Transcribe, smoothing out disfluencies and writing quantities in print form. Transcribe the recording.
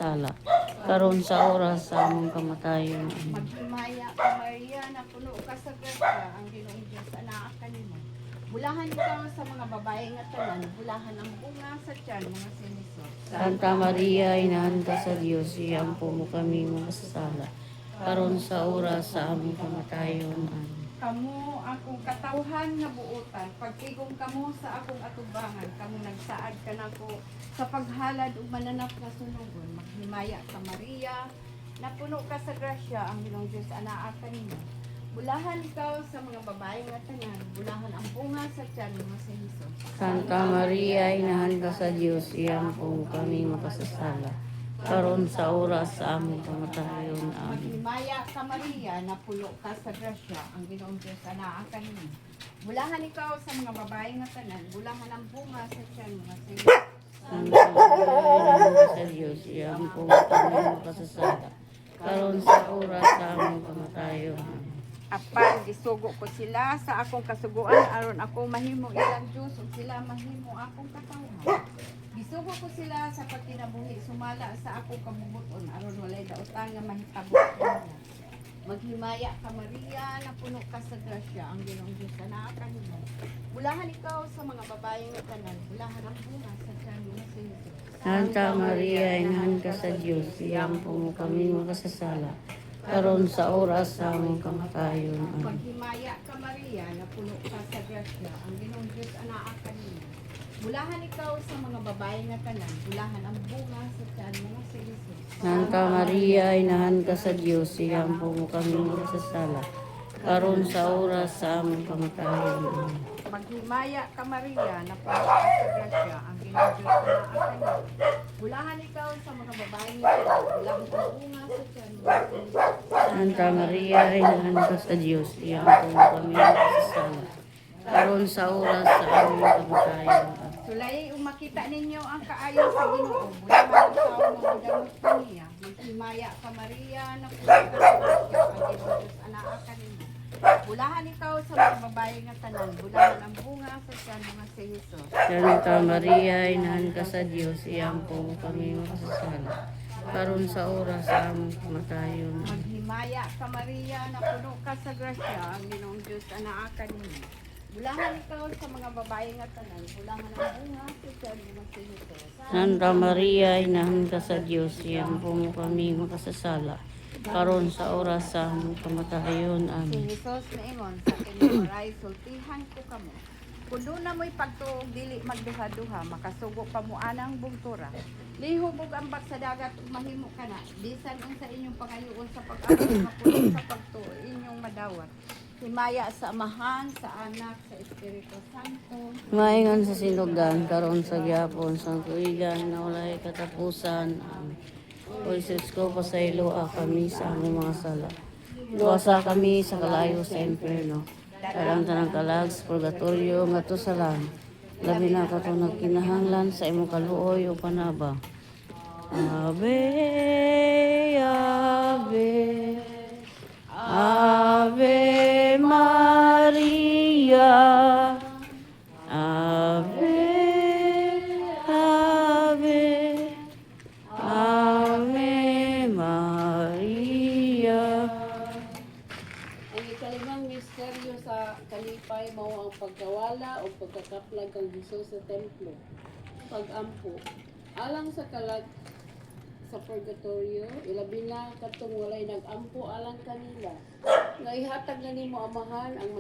makasasala, karon sa oras sa among kamatayon. Amen. Maghimaya ka Maria, na puno ka sa grasya, ang Ginoong Diyos anak kanimo. Bulahan ikaw sa mga babae nga tanan, bulahan ang bunga sa tiyan mga siniso. Santa Maria, inahan ka sa Dios, iyampo mo kami makasasala, karon sa oras sa among kamatayon. Amen. Kamu akong katawhan nga buotan, pagtigom kamo sa akong atubangan, kamu nagsaad ka nako sa paghalad ug mananap nga sunugon. Maghimaya ka Maria, na puno ka sa grasya, ang Ginoong Diyos anaa kanimo. Bulahan ikaw sa mga babae nga tanan, bulahan ang bunga sa tiyan mga si Hesus. Santa Maria, inahan ka sa Dios, iyampo mo kami makasasala, karon sa oras sa among kamatayon. Amen. Maghimaya ka Maria, na puno ka sa grasya, ang Ginoong Diyos anaa kanimo. Bulahan ikaw sa mga babae nga tanan, bulahan ang bunga sa tiyan mga si Hesus. Santa Maria, inahan ka sa Dios, iyampo mo kami makasasala, karon sa oras sa among kamatayon. Amen. Apan gisugo ko sila sa akong kasuguan aron ako mahimo ilang Diyos ug sila mahimo akong katawhan. Gisugo ko sila sa pagkinabuhi sumala sa akong kabubuton aron walay daotan nga mahitabo nila. Maghimaya ka Maria, na puno ka sa grasya, ang Ginoong Diyos anaa kanimo. Bulahan ikaw sa mga babae nga tanan, bulahan ang bunga sa tiyan mga si Hesus. Santa Maria, inahan ka sa Dios, iyampo mo kami makasasala, karon sa oras sa among kamatayon. Amen. Maghimaya ka Maria, na puno ka sa grasya, ang Ginoong Diyos anaa kanimo. Bulahan ikaw sa mga babae nga tanan, bulahan ang bunga sa tiyan mga si Hesus. Santa Maria, inahan ka sa Dios, iyampo mo kami makasasala, karon sa oras sa among kamatayon. Amen. Maghimaya ka Maria, na puno ka sa grasya, ang Ginoong Diyos anaa kanimo. Bulahan ikaw sa mga babae nga tanan, bulahan ang bunga sa tiyan mga si Hesus. Santa Maria, inahan ka sa Dios, iyampo mo kami makasasala, karon sa oras sa among kamatayon. Amen. Sulay makita ninyo ang kaayo sa Ginoo. Bulahan ikaw mga damot kaniya. Maghimaya ka Maria, na puno ka sa grasya, ang Ginoong Diyos anaa kanimo. Bulahan ikaw sa mga babae nga tanan, bulahan ang bunga sa tiyan mga si Hesus. Santa Maria, inahan ka sa Dios, iyampo mo kami makasasala, karon sa oras sa among kamatayon. Amen. Maghimaya ka Maria, na puno ka sa grasya, ang Ginoong Diyos anaa kanimo. Bulahan ikaw sa mga babae nga tanan, bulahan ang bunga sa tiyan mga si Hesus. Santa Maria, inahan ka sa Dios, iyampo mo kami makasasala, karon sa oras sa among kamatayon. Si Amen. Hesus niingon sa kanyang oray, sultihan ko kamo. Kung doon na mo'y pagtuog, dili magduha-duha, makasugo pa mo anang bugtura. Lihog og ambak sa dagat, ug mahimo ka na. Bisan ang sa inyong pangayuon sa pag-abot, mapuno sa pagtuo, inyong madawat. Himaya sa Amahan, sa Anak, sa Espiritu Santo. Maingon sa sinugan, karon sa gyapon, sa tuigan, na walay katapusan. Amen. O Jesus ko, pasaylo kami sa among mga sala. Luwasa kami sa kalayo sa impyerno. Dalang tanang kalag sa purgatorio nga to sa langit. Labi na ka to nagkinahanglan sa imong kaluoy o panaba. Ave, Ave, Ave Maria, Ave, Ave, Ave Maria. Ang ikalimang misteryo sa kalipay mao ang pagkawala o pagkakaplag kang Hesus sa templo. Pag-ampo. Alang sa kalag sa purgatorio, ilabi na katong walay nag-ampo alang kanila. Nga ihatag na nimo Amahan ang